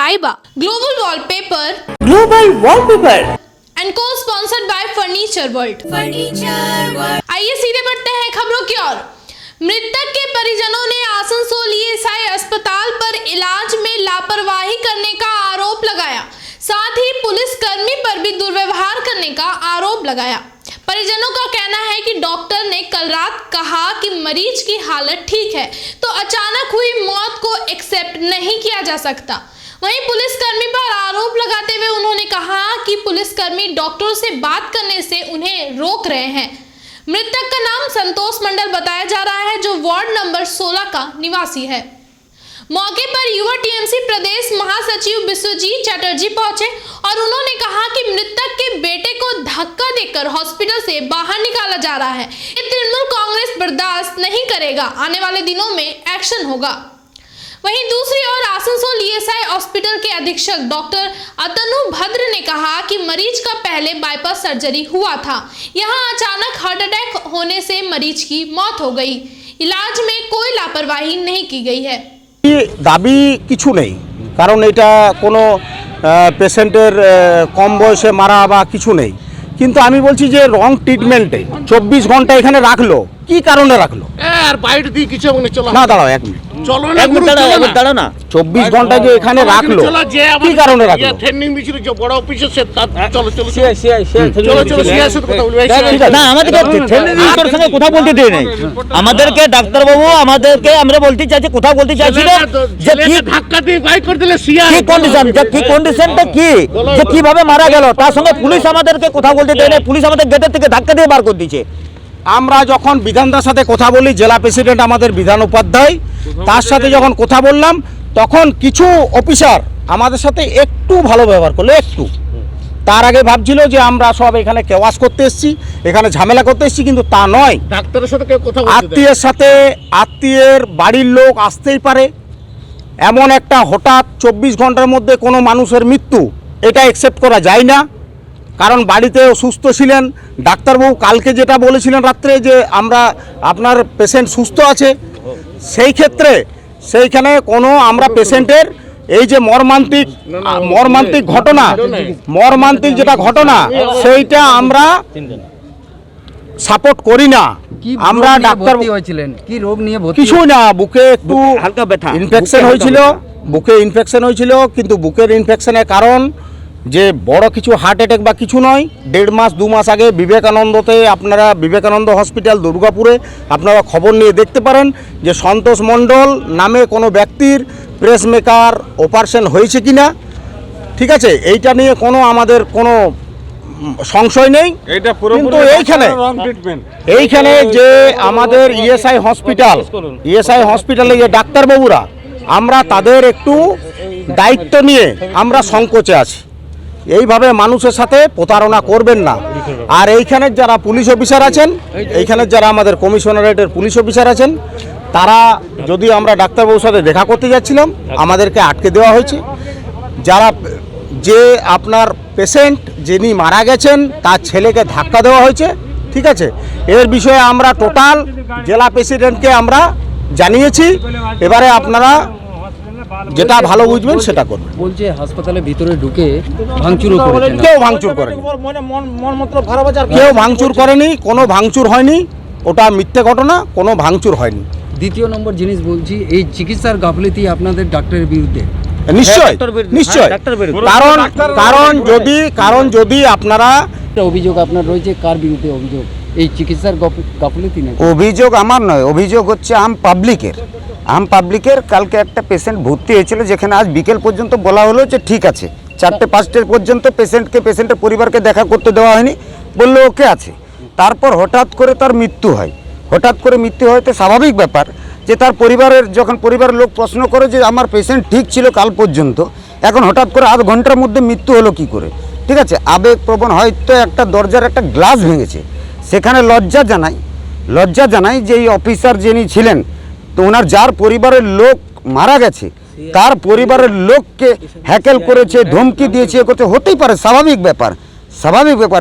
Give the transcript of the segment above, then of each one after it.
Taiba, Global Wallpaper, and co-sponsored by Furniture World. आइए सीधे बढ़ते हैं खबरों की ओर। मृतक के परिजनों ने आसनसोल ईएसआई अस्पताल पर इलाज में लापरवाही करने का आरोप लगाया, साथ ही पुलिस कर्मी पर भी दुर्व्यवहार करने का आरोप लगाया। परिजनों का कहना है कि डॉक्टर ने कल रात कहा कि मरीज की हालत ठीक है, तो अचानक हुई मौत को एक्सेप्ट नहीं किया जा सकता। वहीं पुलिसकर्मी पर आरोप लगाते हुए उन्होंने कहा कि पुलिसकर्मी डॉक्टरों से बात करने से उन्हें रोक रहे हैं। मृतक का नाम संतोष मंडल बताया जा रहा है, जो वार्ड नंबर 16 का निवासी है। मौके पर युवा टीएमसी प्रदेश महासचिव विश्वजीत चटर्जी पहुंचे और उन्होंने कहा कि मृतक के बेटे को धक्का देकर हॉस्पिटल से बाहर निकाला जा रहा है। ये तृणमूल कांग्रेस बर्दाश्त नहीं करेगा, आने वाले दिनों में एक्शन होगा। वहीं दूसरी ओर आसनसोल ईएसआई हॉस्पिटल के अधीक्षक डॉक्टर अतनु भद्र ने कहा कि मरीज का पहले बाईपास सर्जरी हुआ था, यहां अचानक हार्ट अटैक होने से मरीज की मौत हो गई। इलाज में कोई लापरवाही नहीं की गई है। দাবি কিছু নেই, কারণ এটা কোনো পেশেন্টের কম বয়সে মারা বা কিছু নেই, কিন্তু আমি বলছি যে রং ট্রিটমেন্টে 24 ঘন্টা এখানে রাখলো, কি কারণে রাখলো? আর বাইট দিয়ে কিছু চলো না, দাঁড়াও এক মিনিট, চলো না, এক মিনিট দাঁড়াও না। 24 ঘন্টা যে এখানে রাখলো, কি কারণে রাখলো? ট্রেনিং মিছিল যে বড় অফিসে সে চলো চলো চলো চলো সিআর সাথে কথা বলবো। না, আমাদেরকে ট্রেনিং মিনিস্টারের সঙ্গে কথা বলতে দেয় নাই। আমাদেরকে ডাক্তারবাবু আমাদেরকে আমরা বলতে চাইছি, কথা বলতে চাইছিল যে কি ধাক্কা দিয়ে বাইট করে দিলে সিআর কি কন্ডিশন, যে কি কন্ডিশনটা কি, যে কিভাবে মারা গেল, তার সঙ্গে পুলিশ আমাদেরকে কথা বলতে দেয় না। পুলিশ আমাদের গেটের থেকে ধাক্কা দিয়ে বার করে দিয়েছে। আমরা যখন বিধানদার সাথে কথা বলি, জেলা প্রেসিডেন্ট আমাদের বিধান উপাধ্যায়, তার সাথে যখন কথা বললাম, তখন কিছু অফিসার আমাদের সাথে একটু ভালো ব্যবহার করলো, একটু। তার আগে ভাবছিল যে আমরা সব এখানে কেওয়াস করতে এসেছি, এখানে ঝামেলা করতে এসেছি, কিন্তু তা নয়। ডাক্তারের সাথে কেউ কথা বলতে আত্মীয়ের সাথে আত্মীয়ের বাড়ির লোক আসতেই পারে, এমন একটা হঠাৎ 24 ঘন্টার মধ্যে কোনো মানুষের মৃত্যু, এটা অ্যাকসেপ্ট করা যায় না। কারণ বাড়িতে সুস্থ ছিলেন, ডাক্তারবাবু কালকে যেটা বলেছিলেন রাত্রে যে আমরা আপনার পেশেন্ট সুস্থ আছে, সেই ক্ষেত্রে সেইখানে কোনো আমরা পেশেন্টের এই যে মর্মান্তিক যেটা ঘটনা সেইটা আমরা সাপোর্ট করি না। আমরা ডাক্তার হয়েছিলেন কি রোগ নিয়ে ভর্তি? কিছু না, বুকে একটু হালকা ব্যথা, ইনফেকশন হয়েছিল, বুকে ইনফেকশন হয়েছিল, কিন্তু বুকের ইনফেকশনের কারণ যে বড় কিছু হার্ট অ্যাটাক বা কিছু নয়। 1.5 মাস 2 মাস আগে বিবেকানন্দতে, আপনারা বিবেকানন্দ হসপিটাল দুর্গাপুরে আপনারা খবর নিয়ে দেখতে পারেন যে সন্তোষ মণ্ডল নামে কোনো ব্যক্তির প্রেস মেকার অপারেশন হয়েছে কিনা। ঠিক আছে, এইটা নিয়ে কোনো আমাদের কোনো সংশয় নেই, কিন্তু এইখানে যে আমাদের ইএসআই হসপিটালে যে ডাক্তারবাবুরা, আমরা তাদের একটু দায়িত্ব নিয়ে আমরা সংকোচে আছি। এইভাবে মানুষের সাথে প্রতারণা করবেন না। আর এইখানের যারা পুলিশ অফিসার আছেন, এইখানের যারা আমাদের কমিশনারেটের পুলিশ অফিসার আছেন, তারা যদি আমরা ডাক্তারবাবুর সাথে দেখা করতে যাচ্ছিলাম, আমাদেরকে আটকে দেওয়া হয়েছে। যে আপনার পেশেন্ট যিনি মারা গেছেন তার ছেলেকে ধাক্কা দেওয়া হয়েছে। ঠিক আছে, এর বিষয়ে আমরা টোটাল জেলা প্রেসিডেন্টকে আমরা জানিয়েছি। এবারে আপনারা যেটা ভালো বুঝবেন সেটা করবেন। বলছে হাসপাতালের ভিতরে ঢুকে ভাঙচুরও করেছে। কেউ ভাঙচুর করেনি, কেউ ভাঙচুর করেনি, কোনো ভাঙচুর হয়নি, ওটা মিথ্যে ঘটনা, কোনো ভাঙচুর হয়নি। দ্বিতীয় নম্বর জিনিস বলছি, এই চিকিৎসার গাফিলতি আপনাদের ডাক্তারের বিরুদ্ধে? নিশ্চয়, কারণ যদি আপনারা অভিযোগ আপনার রয়েছে, কার বিরুদ্ধে অভিযোগ? এই চিকিৎসার গাফিলতি নেই অভিযোগ আমার নয়, অভিযোগ হচ্ছে আম পাবলিকের। কালকে একটা পেশেন্ট ভর্তি হয়েছিল, যেখানে আজ বিকেল পর্যন্ত বলা হলো যে ঠিক আছে, 4টে-5টে পর্যন্ত পেশেন্টের পরিবারকে দেখা করতে দেওয়া হয়নি, বললো ওকে আছে। তারপর হঠাৎ করে তার মৃত্যু হয়। তো স্বাভাবিক ব্যাপার যে তার যখন পরিবারের লোক প্রশ্ন করে যে আমার পেশেন্ট ঠিক ছিল কাল পর্যন্ত, এখন হঠাৎ করে আধ ঘন্টার মধ্যে মৃত্যু হলো কি করে? ঠিক আছে, আবেগপ্রবণ, হয়তো একটা দরজার একটা গ্লাস ভেঙেছে। সেখানে লজ্জা জানাই যে এই অফিসার যিনি ছিলেন, তো ওনার যার পরিবারের লোক মারা গেছে, তার পরিবারের লোককে হ্যাকেল করেছে, ধমকি দিয়েছে, করতে হতেই পারে, স্বাভাবিক ব্যাপার।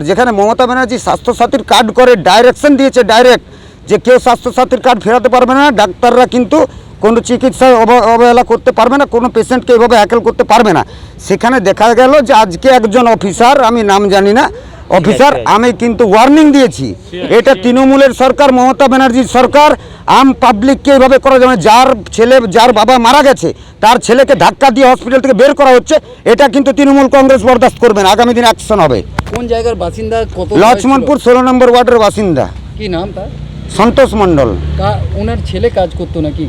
যেখানে মমতা ব্যানার্জি স্বাস্থ্যসাথীর কার্ড করে ডাইরেকশন দিয়েছে, ডাইরেক্ট যে কেউ স্বাস্থ্যসাথীর কার্ড ফেরাতে পারবে না, ডাক্তাররা কিন্তু কোনো চিকিৎসা অবহেলা করতে পারবে না, কোনো পেশেন্টকে এভাবে হ্যাকেল করতে পারবে না। সেখানে দেখা গেল যে আজকে একজন অফিসার, আমি নাম জানি না অফিসার, আমি কিন্তু ওয়ার্নিং দিয়েছি, এটা তৃণমূলের সরকার, মমতা ব্যানার্জির সরকার। আম পাবলিককে এইভাবে করা যাবে না। যার বাবা মারা গেছে তার ছেলেকে ধাক্কা দিয়ে হসপিটাল থেকে বের করা হচ্ছে, এটা কিন্তু তৃণমূল কংগ্রেস বরদাস্ত করবে না। আগামী দিন অ্যাকশন হবে। কোন জায়গার বাসিন্দা, কত লক্ষ্মণপুর 16 নম্বর ওয়ার্ডের বাসিন্দা। কি নাম তার? সন্তোষ মণ্ডল। ওনার ছেলে কাজ করতো নাকি?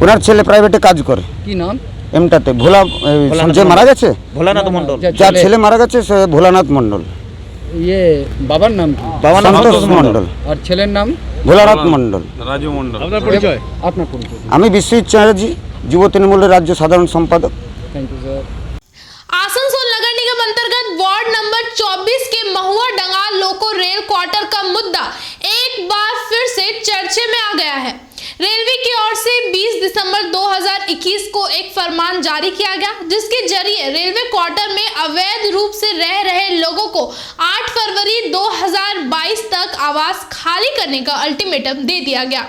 ওনার ছেলে প্রাইভেটে কাজ করে। কি নাম? এমটাতে সঞ্জয় মারা গেছে, ভোলানাথ মণ্ডল। যার ছেলে মারা গেছে সে ভোলানাথ মণ্ডল। ইয়ে বাবার নাম কি? সন্তোষ মণ্ডল। আর ছেলের নাম? ভোলানাথ মণ্ডল। রাজু মণ্ডল। আপনার পরিচয়? আপনার পরিচয়? আমি বিশ্বজিৎ চ্যাটার্জি, যুব তৃণমূলের রাজ্য সাধারণ সম্পাদক। Thank you sir. आसनसोल नगर निगम अंतर्गत वार्ड नंबर 24 के महुआ डंगाल लोको रेल क्वार्टर का मुद्दा एक बार फिर से चर्चे में आ गया है। रेलवे की ओर से 20 दिसंबर 2021 को एक फरमान जारी किया गया, जिसके जरिए रेलवे क्वार्टर में अवैध रूप से रह रहे लोगों को 8 फरवरी 2022 तक आवास खाली करने का अल्टीमेटम दे दिया गया।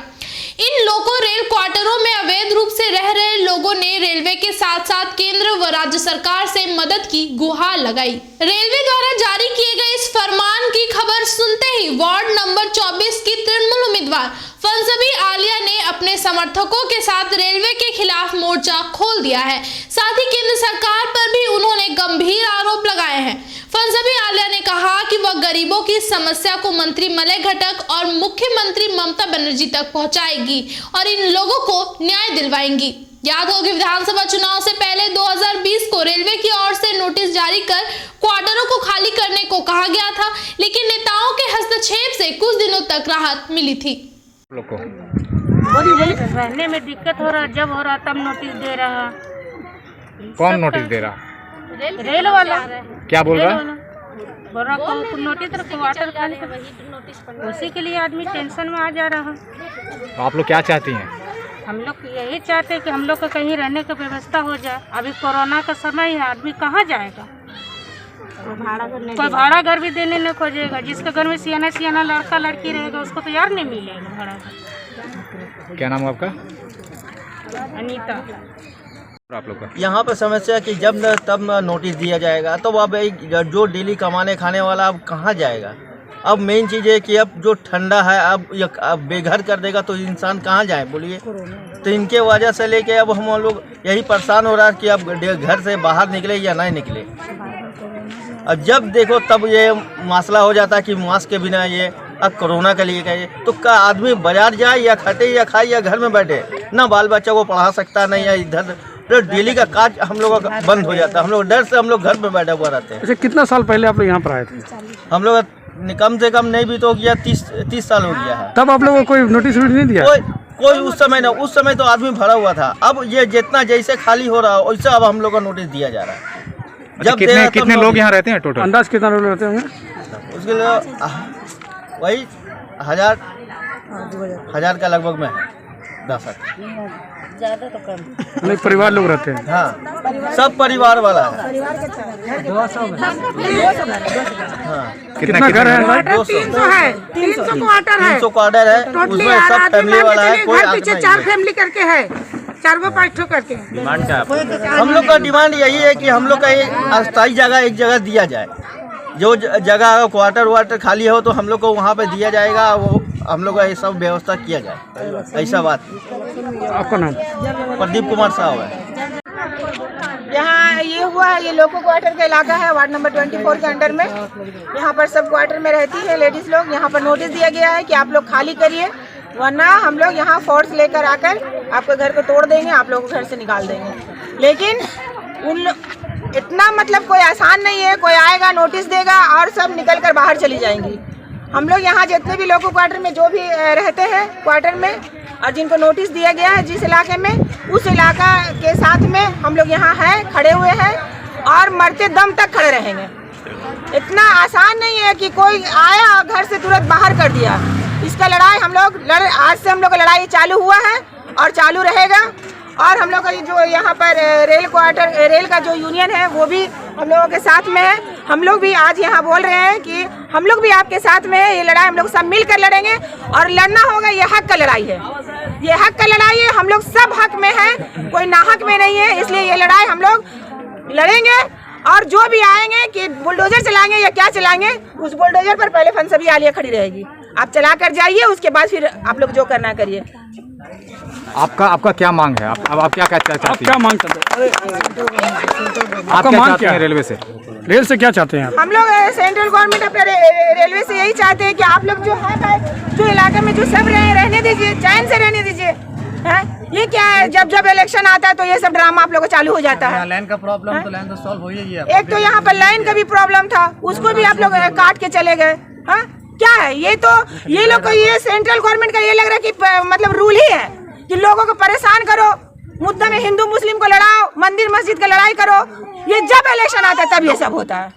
इन लोको रेल क्वार्टरों में अवैध रूप से रह रहे लोगों ने रेलवे के साथ साथ केंद्र व राज्य सरकार से मदद की गुहार लगाई। रेलवे द्वारा जारी किए गए इस फरमान की खबर सुनते ही वार्ड नंबर 24 की तृणमूल उम्मीदवार फंसबी आलिया ने अपने समर्थकों के साथ रेलवे के खिलाफ मोर्चा खोल दिया है। साथ ही केंद्र सरकार पर भी उन्होंने गंभीर आरोप लगाए हैं। फंसबी आलिया ने कहा कि वह गरीबों की समस्या को मंत्री मलय घटक और मुख्यमंत्री ममता बनर्जी तक पहुंचाएगी और इन लोगों को न्याय दिलवाएंगी। याद हो कि विधानसभा चुनाव से पहले 2020 को रेलवे की ओर से नोटिस जारी कर क्वार्टरों को खाली करने को कहा गया था, लेकिन नेताओं के हस्तक्षेप से कुछ दिनों तक राहत मिली थी। रहने में दिक्कत हो रहा, जब हो रहा तब नोटिस दे रहा। कौन नोटिस दे रहा? रेल वाला। क्या बोल रहा? बोल रहा को नोटिस क्वार्टर खाली, उसी के लिए आदमी टेंशन में आ जा रहा। तो आप लोग क्या चाहती हैं? हम लोग यही चाहते हैं कि हम लोग का कहीं रहने की व्यवस्था हो जाए। अभी कोरोना का समय है, आदमी कहाँ जाएगा? कोई भाड़ा घर भी देने न खोजेगा। जिसके घर में सियाना लड़का लड़की रहेगा उसको तो यार नहीं मिलेगा भाड़ा। क्या नाम है आपका? अनीता। आप लोग का यहाँ पर समस्या कि जब न तब न नोटिस दिया जाएगा, तो अब जो डेली कमाने खाने वाला अब कहाँ जाएगा? अब मेन चीज़ है कि अब जो ठंडा है अब बेघर कर देगा तो इंसान कहाँ जाए बोलिए। तो इनके वजह से लेके अब हम लोग यही परेशान हो रहा है कि अब घर से बाहर निकले या नहीं निकले। अब जब देखो तब ये मसला हो जाता है कि मास्क के बिना ये अब कोरोना के लिए कहे तो का आदमी बाजार जाए या खटे या खाए या घर में बैठे, ना बाल बच्चा को पढ़ा सकता नहीं, या इधर डेली का काज हम लोग का बंद हो जाता है। हम लोग डर से हम लोग घर में बैठे हुआ रहते हैं। अच्छा, कितना साल पहले आप लोग यहाँ पर आए थे? हम लोग कम से कम नहीं भी तो हो गया 30 साल हो गया है। तब आप लोगों को कोई नोटिस नहीं दिया? कोई उस समय ना, उस समय तो आदमी भरा हुआ था। अब ये जितना जैसे खाली हो रहा है वैसे अब हम लोग को नोटिस दिया जा रहा है। जब कितने लोग यहाँ रहते हैं टोटल? अंदाज कितना लोग रहते होंगे? उसके लिए वही 1000 का लगभग में 10 नहीं, परिवार लोग रहते हैं? हाँ, सब परिवार वाला है। हाँ, कितना घर है? 200 है 300 क्वार्टर है। 300 क्वार्टर है, उसमें सब फैमिली वाला है। कोई पीछे 4 फैमिली करके है, 4-5 करके। हम लोग का डिमांड यही है कि हम लोग का एक अस्थायी जगह एक जगह दिया जाए। जो जगह क्वार्टर वाटर खाली हो तो हम लोग को वहाँ पे दिया जाएगा, वो हम लोग का ये सब व्यवस्था किया जाए। ऐसा बात। आपका नाम? प्रदीप कुमार साहब है। यहाँ ये हुआ है, ये लोको क्वार्टर का इलाका है, वार्ड नंबर 24 के अंडर में। यहाँ पर सब क्वार्टर में रहती है लेडीज लोग। यहाँ पर नोटिस दिया गया है कि आप लोग खाली करिए, वरना हम लोग यहाँ फोर्स लेकर आकर आपके घर को तोड़ देंगे, आप लोगों को घर से निकाल देंगे। लेकिन इतना मतलब कोई आसान नहीं है, कोई आएगा नोटिस देगा और सब निकल कर बाहर चली जाएंगी। हम लोग यहाँ जितने भी लोगों क्वार्टर में जो भी रहते हैं क्वार्टर में और जिनको नोटिस दिया गया है जिस इलाके में, उस इलाका के साथ में हम लोग यहाँ हैं, खड़े हुए हैं और मरते दम तक खड़े रहेंगे। इतना आसान नहीं है कि कोई आया और घर से तुरंत बाहर कर दिया। इसका लड़ाई हम लोग आज से हम लोग का लड़ाई चालू हुआ है और चालू रहेगा। और हम लोग का जो यहाँ पर रेल का जो यूनियन है वो भी हम लोगों के साथ में है। हम लोग भी आज यहाँ बोल रहे हैं कि हम लोग भी आपके साथ में है। ये लड़ाई हम लोग सब मिलकर लड़ेंगे और लड़ना होगा, ये हक का लड़ाई है। ये हक का लड़ाई है, हम लोग सब हक में हैं, कोई नाहक में नहीं है। इसलिए ये लड़ाई हम लोग लड़ेंगे और जो भी आएंगे कि बुलडोजर चलाएंगे या क्या चलाएंगे, उस बुलडोजर पर पहले फंसबी आलिया खड़ी रहेगी। आप चला कर जाइए, उसके बाद फिर आप लोग जो करना करिए। आपका क्या मांग है? आप क्या चाहते हैं? आप क्या मांग करते हैं? आप क्या चाहते हैं रेलवे से? रेल से क्या चाहते हैं आप? हम लोग सेंट्रल गवर्नमेंट अपने रेलवे से यही चाहते हैं कि आप लोग जो है जो इलाके में जो सब रहने दीजिए, चैन से रहने दीजिए। ये क्या है, जब इलेक्शन आता है तो ये सब ड्रामा आप लोग को चालू हो जाता है। लाइन का प्रॉब्लम तो लाइन तो सॉल्व हो ही गया। एक तो यहाँ पर लाइन का भी प्रॉब्लम था, उसको भी आप लोग काट के चले गए। क्या है ये? तो ये लोग को ये सेंट्रल गवर्नमेंट का ये लग रहा है कि मतलब रूल ही है कि लोगों को परेशान करो, मुद्दा में हिंदू मुस्लिम को लड़ाओ, मंदिर मस्जिद का लड़ाई करो। ये जब इलेक्शन आता है तब ये सब होता है।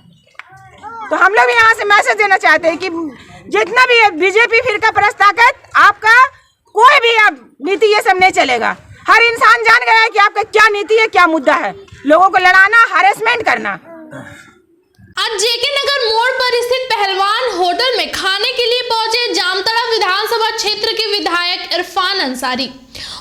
तो हम लोग यहाँ से मैसेज देना चाहते हैं कि जितना भी बीजेपी फिरका परस्त ताकत, आपका कोई भी अब नीति ये सब नहीं चलेगा। हर इंसान जान गया है कि आपका क्या नीति है, क्या मुद्दा है। लोगों को लड़ाना, हरेसमेंट करना। आज जेके नगर मोड़ पर स्थित पहलवान होटल में खाने के लिए पहुंचे जामताड़ा विधानसभा क्षेत्र के विधायक इरफान अंसारी।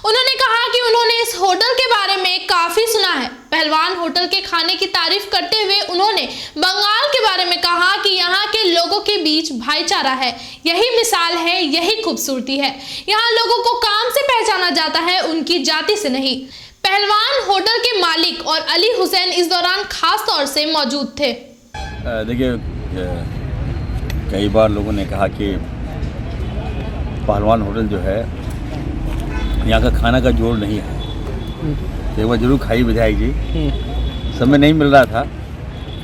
उन्होंने कहा कि उन्होंने इस होटल के बारे में काफी सुना है। पहलवान होटल के खाने की तारीफ करते हुए उन्होंने बंगाल के बारे में कहा कि यहाँ के लोगों के बीच भाईचारा है, यही मिसाल है, यही खूबसूरती है। यहाँ लोगों को काम से पहचाना जाता है, उनकी जाति से नहीं। पहलवान होटल के मालिक और अली हुसैन इस दौरान खास तौर से मौजूद थे। देखिए, कई बार लोगों ने कहा कि पहलवान होटल जो है यहाँ का खाना का जोड़ नहीं है, तो एक बार जरूर खाई विधायक जी। समय नहीं मिल रहा था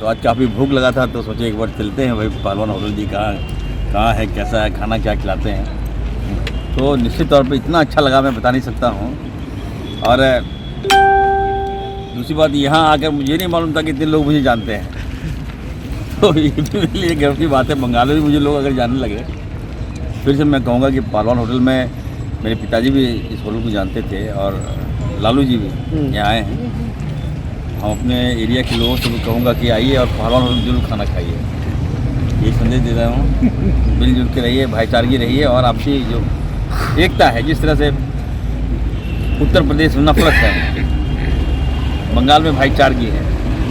तो आज काफ़ी भूख लगा था, तो सोचे एक बार चलते हैं भाई पहलवान होटल जी कहाँ है, कैसा है खाना, क्या खिलाते हैं। तो निश्चित तौर पे इतना अच्छा लगा, मैं बता नहीं सकता हूँ। और दूसरी बात, यहाँ आकर मुझे नहीं मालूम था कि इतने लोग मुझे जानते हैं, तो ये मेरे लिए गर्व की बात है। बंगाल में भी मुझे लोग अगर जानने लगे। फिर से मैं कहूँगा कि पहलवान होटल में मेरे पिताजी भी इस होटल को जानते थे और लालू जी भी यहाँ आए हैं। हम अपने एरिया के लोगों से भी कहूँगा कि आइए और पहलवान होटल जरूर खाना खाइए। ये संदेश दे रहा हूँ, मिलजुल के रहिए, भाईचारगी रहिए और आपसी जो एकता है, जिस तरह से उत्तर प्रदेश में नफरत है, बंगाल में भाईचारगी है,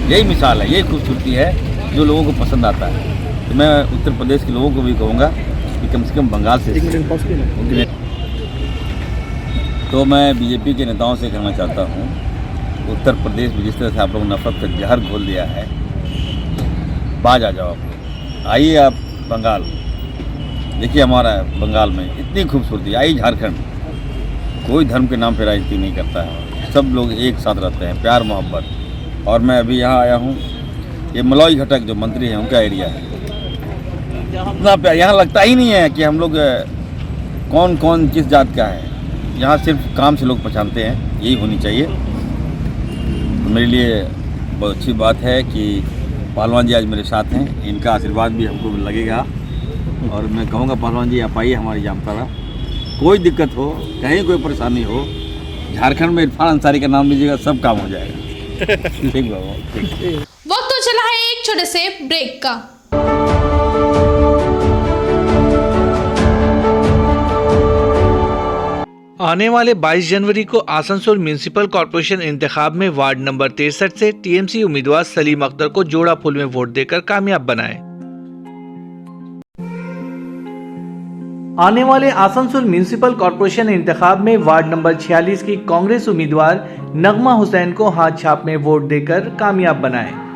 यही मिसाल है, यही खूबसूरती है जो लोगों को पसंद आता है। तो मैं उत्तर प्रदेश के लोगों को भी कहूँगा कि कम से कम बंगाल से तो मैं बीजेपी के नेताओं से कहना चाहता हूँ, उत्तर प्रदेश में जिस तरह से आप लोगों ने नफरत का जहर घोल दिया है, बाज आ जाओ आप, आइए आप बंगाल, देखिए हमारा बंगाल में इतनी खूबसूरती। आइए झारखंड, कोई धर्म के नाम पर राजनीति नहीं करता है, सब लोग एक साथ रहते हैं, प्यार मोहब्बत। और मैं अभी यहाँ आया हूँ, ये मलौई घटक जो मंत्री हैं उनका एरिया है, इतना प्यार। यहाँ लगता ही नहीं है कि हम लोग कौन कौन किस जात का है, यहाँ सिर्फ काम से लोग पहचानते हैं, यही होनी चाहिए। तो मेरे लिए बहुत अच्छी बात है कि पहलवान जी आज मेरे साथ हैं, इनका आशीर्वाद भी हमको लगेगा। और मैं कहूँगा पहलवान जी आप आइए हमारी जामताड़ा, कोई दिक्कत हो, कहीं कोई परेशानी हो, झारखंड में इरफान अंसारी का नाम लीजिएगा, सब काम हो जाएगा। ठीक बाबा, ठीक। वक्त तो चला है एक छोटे से ब्रेक का। आने वाले 22 जनवरी को आसनसोल म्युनिसिपल कॉर्पोरेशन इंतखाब में वार्ड नंबर 63 से टीएमसी उम्मीदवार सलीम अख्तर को जोड़ा फूल में वोट देकर कामयाब बनाएं। आने वाले आसनसोल म्युनिसिपल कॉर्पोरेशन इंतखाब में वार्ड नंबर 46 की कांग्रेस उम्मीदवार नगमा हुसैन को हाथ छाप में वोट देकर कामयाब बनाएं।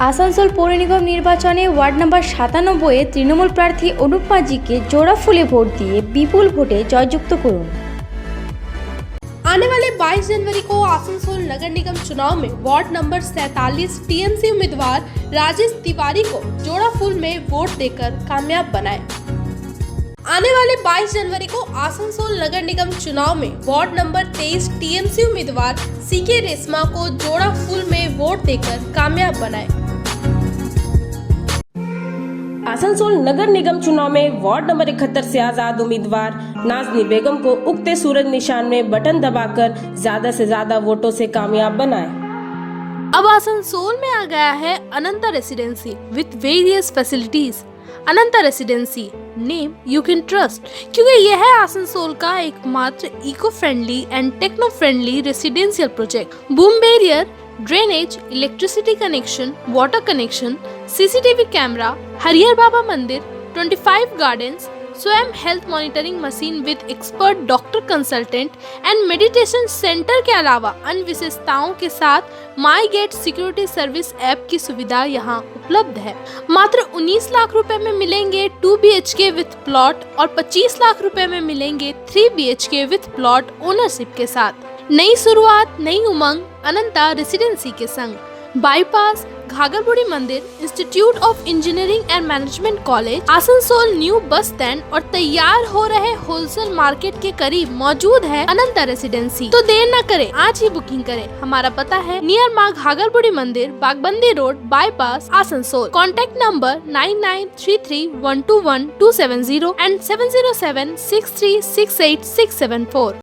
आसनसोल पौर निगम निर्वाचने वार्ड नंबर 97 तृणमूल प्रार्थी अनुप माझी के जोड़ा फूले वोट दिए विपुल भोटे जययुक्त करुन। आने वाले 22 जनवरी को आसनसोल नगर निगम चुनाव में वार्ड नंबर 47 टीएमसी उम्मीदवार राजेश तिवारी को जोड़ा फूल में वोट देकर कामयाब बनाएं। आने वाले 22 जनवरी को आसनसोल नगर निगम चुनाव में वार्ड नंबर 23 टीएमसी उम्मीदवार सीके रेशमा को जोड़ा फूल में वोट देकर कामयाब बनाएं। आसनसोल नगर निगम चुनाव में वार्ड नंबर 71 से आजाद उम्मीदवार नाजनी बेगम को उगते सूरज निशान में बटन दबाकर ज्यादा से ज्यादा वोटों से कामयाब बनाएं। अब आसनसोल में आ गया है Ananta residency with various facilities. Ananta residency, name you can trust, क्योंकि यह है आसनसोल का एकमात्र eco friendly and techno friendly residential project. Boom barrier, drainage, electricity connection, water connection, CCTV camera, Harihar Baba मंदिर, 25 गार्डन्स, स्वयं health monitoring machine with expert doctor consultant and meditation centre के अलावा अन्य विशेषताओं के साथ MyGate security service app की सुविधा यहाँ उपलब्ध है। मात्र 19 लाख रुपए में मिलेंगे 2 BHK विथ प्लॉट और 25 लाख रुपए में मिलेंगे 3 BHK विथ प्लॉट ओनरशिप के साथ। नई शुरुआत, नई उमंग अनंता रेसिडेंसी के संग। बाईपास, घाघरबुड़ी मंदिर, institute of engineering and management college, Asansol new bus stand और तैयार हो रहे होलसेल मार्केट के करीब मौजूद है अनंता रेसिडेंसी। तो देर न करें, आज ही बुकिंग करें। हमारा पता है नियर माँ घाघरबुड़ी मंदिर, Bagbandi road, bypass, Asansol. Contact number 9933121270 and 707636867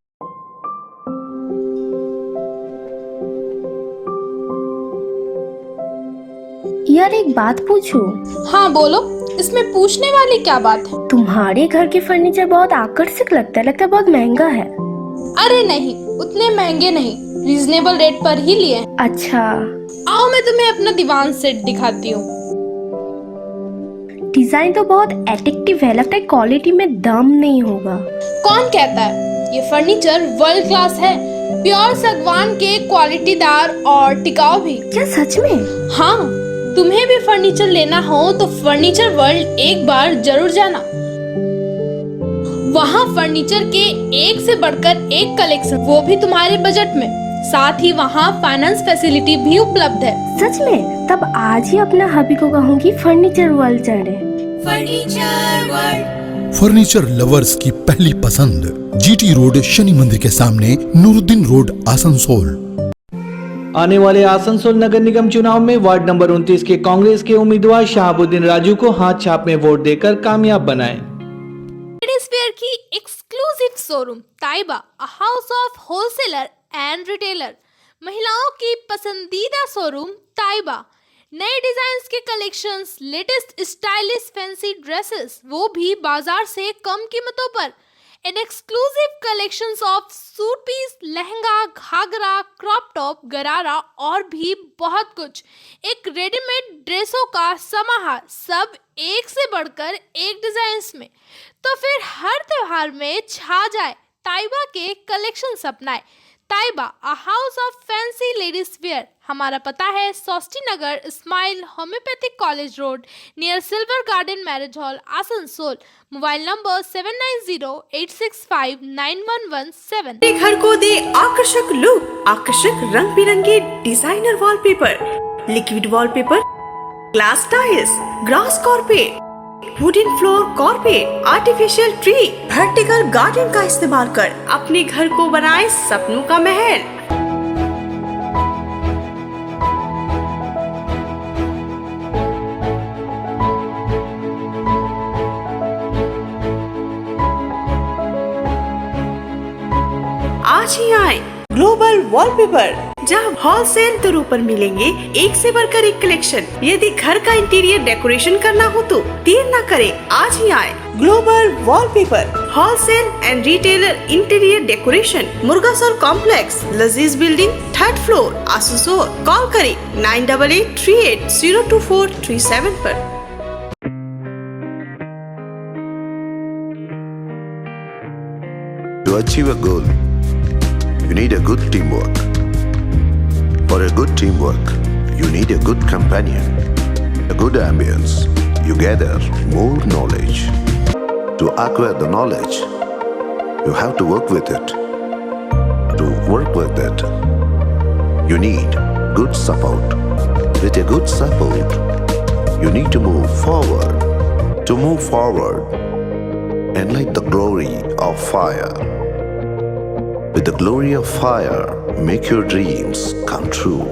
यार एक बात पूछूं? हाँ बोलो, इसमें पूछने वाली क्या बात है? तुम्हारे घर के फर्नीचर बहुत आकर्षक लगता है बहुत महंगा है। अरे नहीं, उतने महंगे नहीं, रीजनेबल रेट पर ही लिए। अच्छा, आओ मैं तुम्हें अपना दीवान सेट दिखाती हूँ। डिजाइन तो बहुत एट्रैक्टिव है, लगता है क्वालिटी में दम नहीं होगा। कौन कहता है? ये फर्नीचर वर्ल्ड क्लास है, प्योर सागवान के, क्वालिटीदार और टिकाऊ भी। क्या सच में? हाँ, तुम्हें भी फर्नीचर लेना हो तो फर्नीचर वर्ल्ड एक बार जरूर जाना। वहाँ फर्नीचर के एक से बढ़कर एक कलेक्शन, वो भी तुम्हारे बजट में। साथ ही वहाँ फाइनेंस फैसिलिटी भी उपलब्ध है। सच में? तब आज ही अपना हबी को कहूँगी फर्नीचर वर्ल्ड चढ़े। फर्नीचर वर्ल्ड, फर्नीचर लवर्स की पहली पसंद, GT रोड, शनि मंदिर के सामने, नूरुद्दीन रोड, आसनसोल। आने वाले आसनसोल नगर निगम चुनाव में वार्ड नंबर 29 के कांग्रेस के उम्मीदवार शहाबुद्दीन राजू को हाथ छाप में वोट देकर कामयाब बनाएं। लेडीज वेयर की exclusive showroom Taiba, a house of wholesaler and retailer. महिलाओं की पसंदीदा शोरूम ताइबा, नए डिजाइन्स के collections, latest stylish fancy dresses, वो भी बाजार से कम कीमतों पर। An exclusive collections of suit piece, lehenga, ghagra, crop top, gharara और भी बहुत कुछ। एक रेडीमेड ड्रेसों का समाहार, सब एक से बढ़कर एक डिजाइन्स में। तो फिर हर त्योहार में छा जाए ताइबा के कलेक्शंस अपनाए। Taiba, a house of fancy ladies wear. हमारा पता है Sosti Nagar, smile homoeopathic college road, near silver garden marriage hall, Asansol. Mobile number 7908659117। घर को दे आकर्षक लुक, आकर्षक रंग बिरंगे designer wallpaper, liquid wallpaper, glass tiles, grass carpet, wooden floor carpet, artificial tree, vertical garden का इस्तेमाल कर अपने घर को बनाए सपनों का महल। आज ही आए ग्लोबल वॉलपेपर, जहां होलसेल दरों पर मिलेंगे एक से बढ़कर एक कलेक्शन। यदि घर का इंटीरियर डेकोरेशन करना हो तो देर न करें, आज ही आए global wallpaper, wholesale and retailer interior decoration, Murgasol complex, Lazeez building, 3rd floor, Asansol. Call करें 9883802437 पर। To achieve a goal, you need a good teamwork. For a good teamwork, you need a good companion, a good ambience. You gather more knowledge. To acquire the knowledge, you have to work with it. To work with it, you need good support. With a good support, you need to move forward. To move forward, enlight the glory of fire. With the glory of fire, make your dreams come true.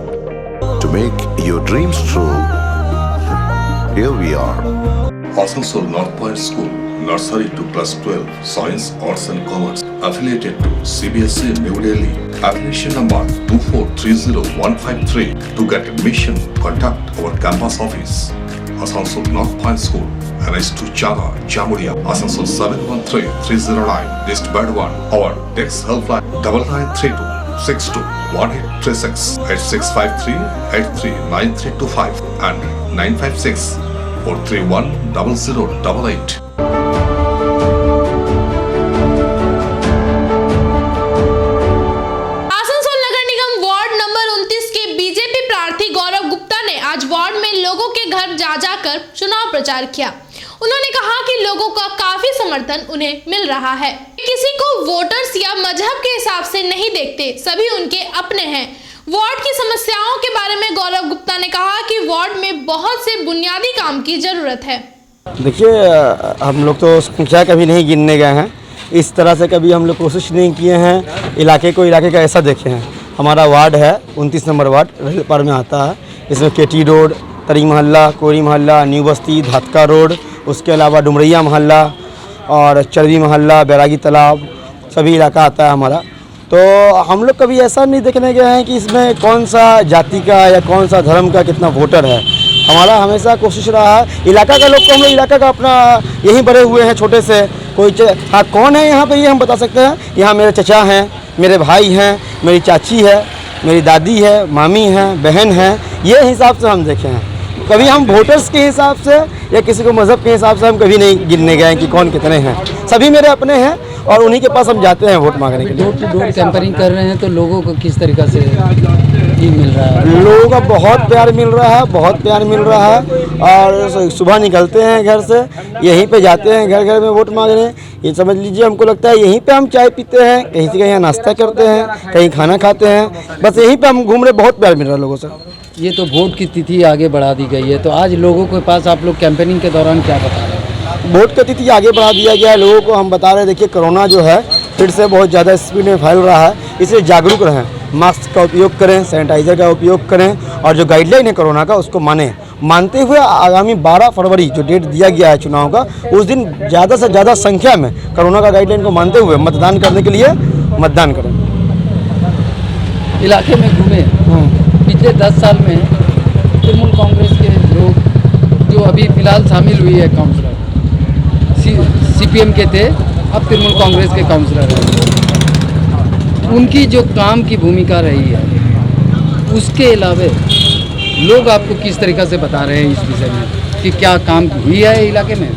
To make your dreams true, here we are. Asansol North Point School, Nursery to +12, Science, Arts and Commerce, affiliated to CBSE New Delhi. Affiliation number 2430153. To get admission, contact our campus office. Asansol North Point School, NH2 Chana, Jamuria, Asansol 713309, East Bed 1. Our text helpline 9932 62 1836 8653 839325 and 956 431 0088. Asansol नगर निगम ward number 29 के BJP प्रार्थी गौरव गुप्ता ने आज ward में लोगों के घर जा जाकर चुनाव प्रचार किया। उन्होंने कहा कि लोगों का काफी समर्थन उन्हें मिल रहा है। किसी को वोटर्स या मजहब के हिसाब से नहीं देखते, सभी उनके अपने हैं। वार्ड की समस्याओं के बारे में गौरव गुप्ता ने कहा कि वार्ड में बहुत से बुनियादी काम की जरूरत है। देखिए, हम लोग तो संख्या कभी नहीं गिनने गए हैं, इस तरह से कभी हम लोग कोशिश नहीं किए हैं इलाके को इलाके का ऐसा देखे हैं। हमारा वार्ड है 29 नंबर वार्ड रेलपार में आता है। इसमें केटी रोड, तरी मोहल्ला, कोरी मोहल्ला, न्यू बस्ती, धातका रोड, उसके अलावा डुमरैया मोहल्ला और चरवी मोहल्ला, बैरागी तालाब, सभी इलाका आता है हमारा। तो हम लोग कभी ऐसा नहीं देखने गए हैं कि इसमें कौन सा जाति का या कौन सा धर्म का कितना वोटर है। हमारा हमेशा कोशिश रहा है इलाका का लोग को, हम लोग इलाका का अपना यहीं बड़े हुए हैं छोटे से। कोई हाँ कौन है यहाँ पे ये हम बता सकते हैं। यहाँ मेरे चचा हैं, मेरे भाई हैं, मेरी चाची है, मेरी दादी है, मामी हैं, बहन हैं, ये हिसाब से हम देखे हैं। कभी हम वोटर्स के हिसाब से या किसी को मज़हब के हिसाब से हम कभी नहीं गिनने गए कि कौन कितने हैं। सभी मेरे अपने हैं और उन्हीं के पास हम जाते हैं वोट मांगने के लिए। डोर टू डोर कैंपेनिंग कर रहे हैं तो लोगों को किस तरीक़ा से मिल रहा है? लोगों का बहुत प्यार मिल रहा है, बहुत प्यार मिल रहा है। और सुबह निकलते हैं घर से, यहीं पे जाते हैं घर घर में वोट मांगने। ये समझ लीजिए हमको लगता है यहीं पे हम चाय पीते हैं, कहीं से कहीं नाश्ता करते हैं, कहीं खाना खाते हैं, बस यहीं पे हम घूम रहे। बहुत प्यार मिल रहा है लोगों से। ये तो वोट की तिथि आगे बढ़ा दी गई है, तो आज लोगों के पास आप लोग कैंपेनिंग के दौरान क्या बता रहे हैं? वोट की तिथि आगे बढ़ा दिया गया है लोगों को। हम बता रहे हैं, देखिए कोरोना जो है फिर से बहुत ज़्यादा स्पीड में फैल रहा है, इसलिए जागरूक रहें, मास्क का उपयोग करें, सैनिटाइज़र का उपयोग करें और जो गाइडलाइन है कोरोना का उसको मानते हुए आगामी 12 फरवरी जो डेट दिया गया है चुनाव का, उस दिन ज़्यादा से ज़्यादा संख्या में कोरोना का गाइडलाइन को मानते हुए मतदान करने के लिए मतदान करें। इलाके में घूमे, पिछले 10 साल में तृणमूल कांग्रेस के लोग जो अभी फिलहाल शामिल हुई है काउंसलर, CPM के थे, अब तृणमूल कांग्रेस के काउंसलर हैं, उनकी जो काम की भूमिका रही है उसके अलावा लोग आपको किस तरीक़ा से बता रहे हैं इस विषय में कि क्या काम हुई है इलाके में?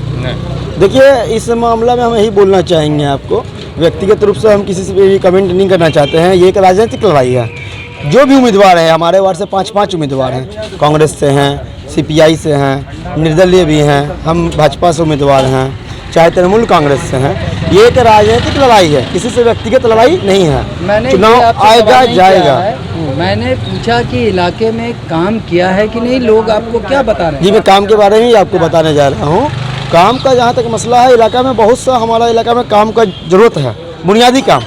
देखिए, इस मामला में हम यही बोलना चाहेंगे आपको, व्यक्तिगत रूप से हम किसी से भी कमेंट नहीं करना चाहते हैं। ये एक राजनीतिक लड़ाई है। जो भी उम्मीदवार हैं, हमारे वार्ड से 5 उम्मीदवार हैं, कांग्रेस से हैं, CPI से हैं, निर्दलीय भी हैं, हम भाजपा से उम्मीदवार हैं, चाहे तृणमूल कांग्रेस से हैं। ये एक राजनीतिक लड़ाई है, किसी से व्यक्तिगत लड़ाई नहीं है। चुनाव आएगा जाएगा। मैंने पूछा कि इलाके में काम किया है कि नहीं, लोग आपको क्या बता रहे हैं? जी, मैं काम के बारे में ही आपको बताने जा रहा हूँ। काम का जहाँ तक मसला है, इलाका में बहुत सा हमारा इलाका में काम का ज़रूरत है, बुनियादी काम।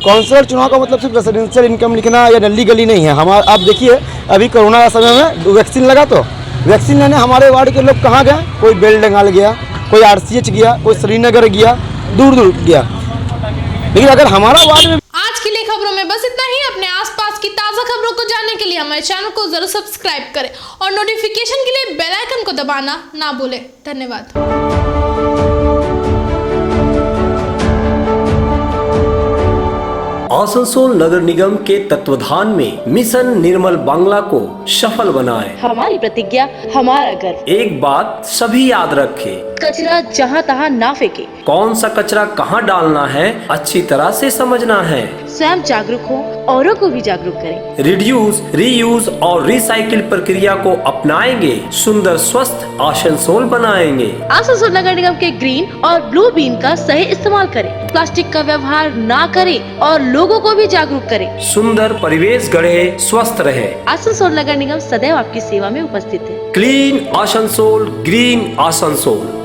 काउंसलर चुनाव का मतलब सिर्फ रेसिडेंशियल इनकम लिखना या नली गली नहीं है। हमारा आप देखिए, अभी कोरोना के समय में वैक्सीन लगा, तो वैक्सीन लेने हमारे वार्ड के लोग कहाँ गए? कोई बेलडंगाल गया, कोई RCH गया, कोई श्रीनगर गया, दूर दूर गया। लेकिन अगर हमारा वार्ड में आज के लिए खबरों में बस इतना ही। अपने आसपास की ताज़ा खबरों को जानने के लिए हमारे चैनल को जरूर सब्सक्राइब करें और नोटिफिकेशन के लिए बेल आइकन को दबाना ना भूलें। धन्यवाद। आसनसोल नगर निगम के तत्वाधान में मिशन निर्मल बांग्ला को सफल बनाएं। हमारी प्रतिज्ञा, हमारा गर्व। एक बात सभी याद रखें, कचरा जहाँ तहाँ ना फेंके। कौन सा कचरा कहाँ डालना है अच्छी तरह से समझना है। स्वयं जागरूक हो, औरों को भी जागरूक करें। रिड्यूस, रीयूज और रिसाइकिल प्रक्रिया को अपनाएंगे, सुंदर स्वस्थ आसनसोल बनाएंगे। आसनसोल नगर निगम के ग्रीन और ब्लू बीन का सही इस्तेमाल करें, प्लास्टिक का व्यवहार ना करें और लोगों को भी जागरूक करें। सुंदर परिवेश गढ़े, स्वस्थ रहे। आसनसोल नगर निगम सदैव आपकी सेवा में उपस्थित है। Clean Asansol, green Asansol.